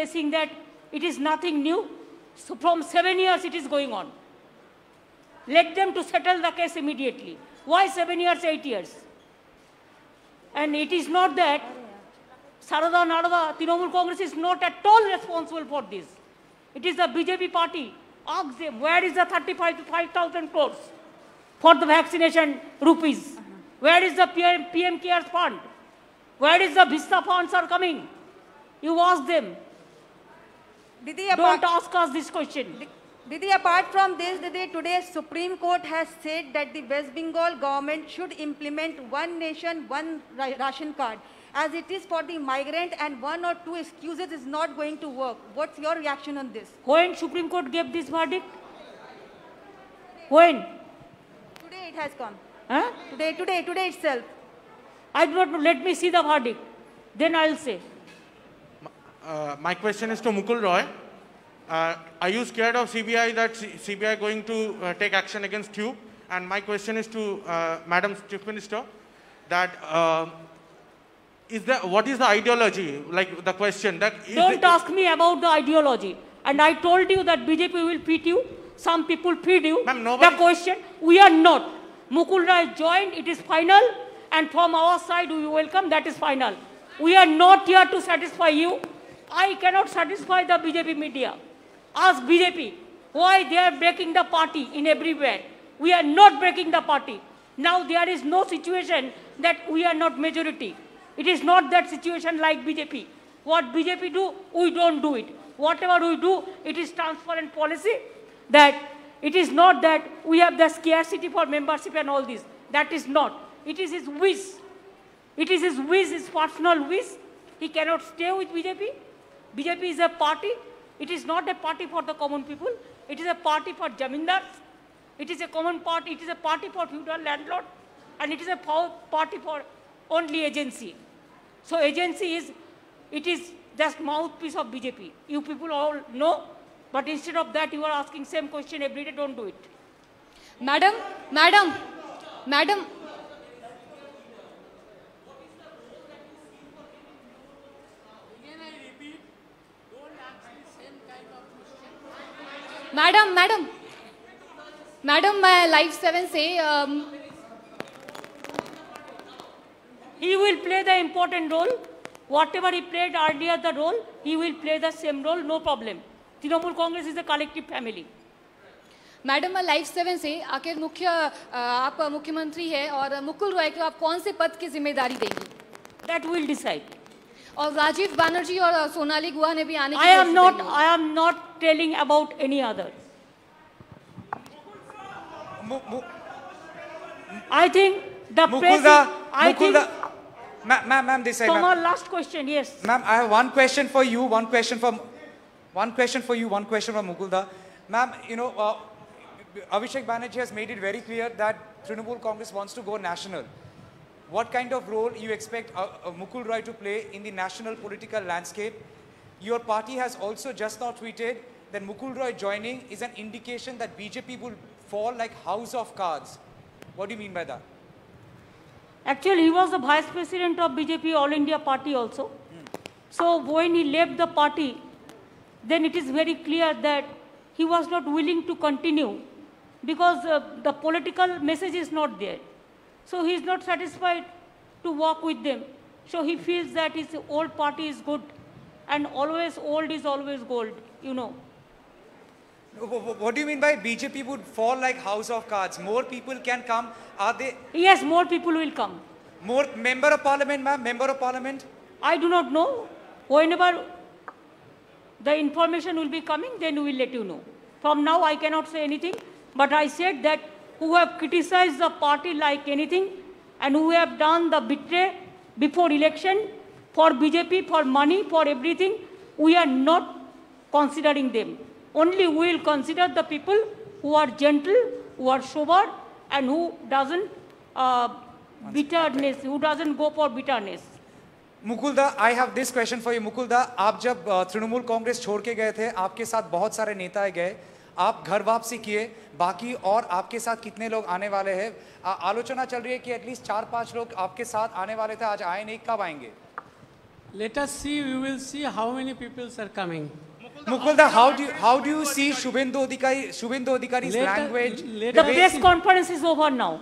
saying that it is nothing new. So from 7 years it is going on. Let them to settle the case immediately. Why 7 years, 8 years? And it is not that Sarada Nadava, Trinamool Congress is not at all responsible for this. It is the BJP party. Ask them, where is the 35,000 crores for the vaccination rupees? Where is the PM Cares fund? Where is the Vista funds are coming? You ask them. Didi, Don't ask us this question. Didi, apart from this, Didi, today Supreme Court has said that the West Bengal government should implement one nation, one ration card. As it is for the migrant and one or two excuses is not going to work. What's your reaction on this? When Supreme Court gave this verdict? When? Today it has come. Huh? Today itself. I do not know. Let me see the verdict. Then I will say. My question is to Mukul Roy. Are you scared of CBI, that CBI going to take action against you? And my question is to Madam Chief Minister, that what is the ideology? Like the question that don't ask me about the ideology. And I told you that BJP will feed you. Some people feed you. The question, we are not. Mukul Roy joined. It is final. And from our side, we welcome. That is final. We are not here to satisfy you. I cannot satisfy the BJP media. Ask BJP why they are breaking the party in everywhere. We are not breaking the party. Now there is no situation that we are not majority. It is not that situation like BJP. What BJP do, we don't do it. Whatever we do, it is transparent policy. That it is not that we have the scarcity for membership and all this. That is not. It is his wish. It is his wish, his personal wish. He cannot stay with BJP. BJP is a party. It is not a party for the common people. It is a party for jamindars. It is a common party. It is a party for feudal landlord. And it is a party for only agency. So agency is, it is just mouthpiece of BJP. You people all know. But instead of that, you are asking same question every day. Don't do it. Madam. Madam, my Live 7 say... He will play the important role. Whatever he played earlier the role, he will play the same role, no problem. Trinamool Congress is a collective family. Madam live 7 से आखिर आप मुख्यमंत्री है और मुकुल रॉय को आप कौन से पद की जिम्मेदारी देंगी? That will decide. और राजीव बनर्जी और सोनाली गुहा ने भी आने की I am not telling about any other. I think the president. Ma'am, this side. Tomorrow, last question, yes. Ma'am, I have one question for you, one question for Mukulda. Ma'am, you know, Abhishek Banerjee has made it very clear that Trinamool Congress wants to go national. What kind of role you expect Mukul Roy to play in the national political landscape? Your party has also just now tweeted that Mukul Roy joining is an indication that BJP will fall like house of cards. What do you mean by that? Actually, he was the vice president of BJP All India Party also. So when he left the party, then it is very clear that he was not willing to continue because the political message is not there. So he is not satisfied to work with them. So he feels that his old party is good and always old is always gold, you know. What do you mean by BJP would fall like house of cards? More people can come. Are they? Yes, more people will come. More member of parliament, ma'am? Member of parliament? I do not know. Whenever the information will be coming, then we will let you know. From now, I cannot say anything. But I said that who have criticized the party like anything and who have done the betray before election for BJP, for money, for everything, we are not considering them. Only we will consider the people who are gentle, who are sober, and who doesn't bitterness, who doesn't go for bitterness. मुकुलदा, I have this question for you. मुकुलदा, आप जब तृणमूल कांग्रेस छोड़ के गए थे, आपके साथ बहुत सारे नेता गए, आप घर वापसी किए, बाकी और आपके साथ कितने लोग आने वाले हैं? आलोचना चल रही है कि एटलीस्ट 4-5 लोग आपके साथ आने वाले थे, आज आए नहीं, कब आएंगे? Let us see, we will see how many people are coming. Mukulda, how do you see Shubhendu Adhikari's language? The press conference is over now.